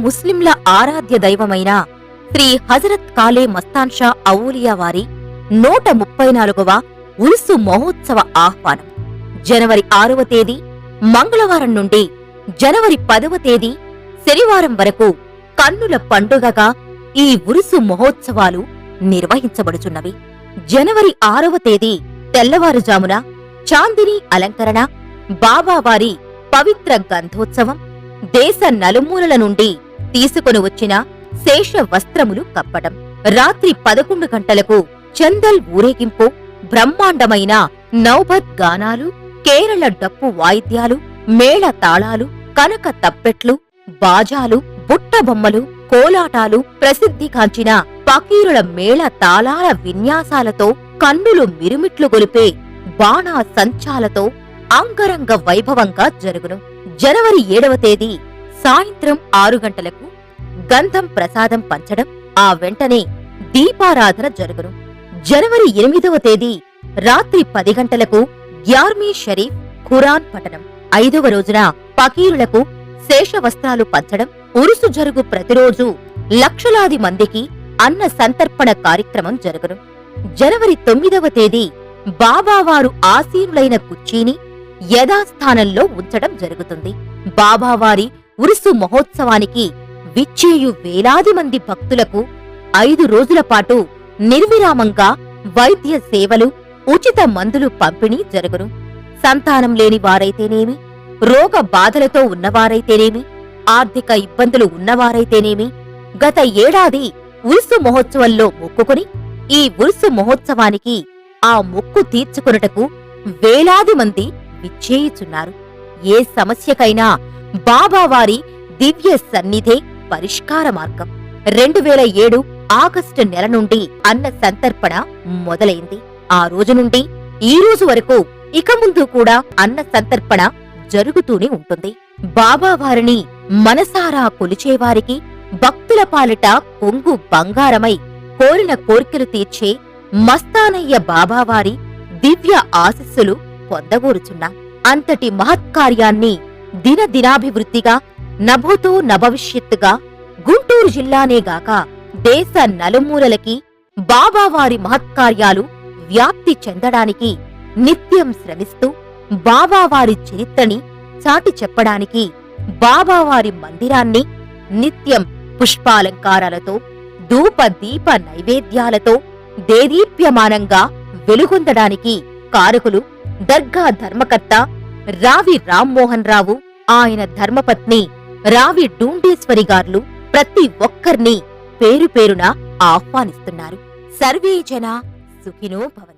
ముస్లింల ఆరాధ్య దైవమైన శ్రీ హజరత్ కాలే మస్తాన్ షా ఔలియా వారి 134వ ఉరుసు మహోత్సవ ఆహ్వానం జనవరి 6వ తేదీ మంగళవారం నుండి జనవరి 10వ తేదీ శనివారం వరకు కన్నుల పండుగగా ఈ ఉరుసు మహోత్సవాలు నిర్వహించబడుచున్నవి. జనవరి 6వ తేదీ తెల్లవారుజామున చాందినీ అలంకరణ, బాబావారి పవిత్ర గంధోత్సవం, దేశ నలుమూలల నుండి తీసుకొని వచ్చిన శేష వస్త్రములు కప్పడం, రాత్రి 11 గంటలకు చందల్ ఊరేగింపు, బ్రహ్మాండమైన నౌబత్ గానాలు, కేరళ డప్పు వాయిద్యాలు, మేళ తాళాలు, కనక తప్పెట్లు, బాజాలు, బుట్టబొమ్మలు, కోలాటాలు, ప్రసిద్ధిగాంచిన పకీరుల మేళ తాళాల విన్యాసాలతో కన్నులు మిరుమిట్లు గొలిపే బాణా సంచాలతో అంగరంగ వైభవంగా జరుగును. జనవరి 7వ తేదీ సాయంత్రం 6 గంటలకు గంధం ప్రసాదం పంచడం, ఆ వెంటనే దీపారాధన జరుగును. జనవరి 8వ తేదీ రాత్రి 10 గంటలకు గ్యార్మీ షరీఫ్ ఖురాన్ పఠనం. 5వ రోజున పకీరులకు శేషవస్త్రాలు పంచడం, ఉరుసు జరుగు ప్రతిరోజు లక్షలాది మందికి అన్న సంతర్పణ కార్యక్రమం జరుగును. జనవరి 9వ తేదీ బాబావారు ఆసీనులైన కుర్చీని యథాస్థానంలో ఉంచడం జరుగుతుంది. బాబావారి ఉరుసు మహోత్సవానికి విచ్చేయు వేలాది మంది భక్తులకు 5 రోజుల పాటు నిర్విరామంగా వైద్య సేవలు, ఉచిత మందులు పంపిణీ జరుగును. సంతానం లేని వారైతేనేమి, రోగ బాధలతో ఉన్నవారైతేనేమి, ఆర్థిక ఇబ్బందులు ఉన్నవారైతేనేమి, గత ఏడాది ఉరుసు మహోత్సవంలో మొక్కుకుని ఈ ఉరుసు మహోత్సవానికి ఆ మొక్కు తీర్చుకొనుటకు వేలాది మంది విచ్చేయుచున్నారు. ఏ సమస్యకైనా బాబావారి దివ్య సన్నిధే పరిష్కార మార్గం. 2007 ఆగస్టు నెల నుండి అన్న సంతర్పణ మొదలైంది. ఆ రోజు నుండి ఈ రోజు వరకు ఇక ముందు కూడా అన్న సంతర్పణ జరుగుతూనే ఉంటుంది. బాబావారిని మనసారా కొలిచేవారికి భక్తుల పాలిట కొంగు బంగారమై కోరిన కోర్కెలు తీర్చే మస్తానయ్య బాబావారి దివ్య ఆశస్సులు పొందగోరుచున్నా. అంతటి మహత్కార్యాన్ని దినదినాభివృద్ధిగా, నభోతో నభవిష్యత్తుగా గుంటూరు జిల్లానేగాక దేశ నలుమూలలకి బాబావారి మహత్కార్యాలు వ్యాప్తి చెందడానికి నిత్యం శ్రమిస్తూ బాబావారి చరిత్రని చాటి చెప్పడానికి బాబావారి మందిరాన్ని నిత్యం పుష్పాలంకారాలతో, ధూప దీప నైవేద్యాలతో దేదీప్యమానంగా వెలుగొందడానికి కారకులు దర్గా ధర్మకర్త రావి రామ్మోహన్ రావు, ఆయన ధర్మపత్ని రావి డూండేశ్వరి గార్లు ప్రతి ఒక్కర్నీ పేరు పేరున ఆహ్వానిస్తున్నారు. సర్వే జనా సుఖినో భవంతు.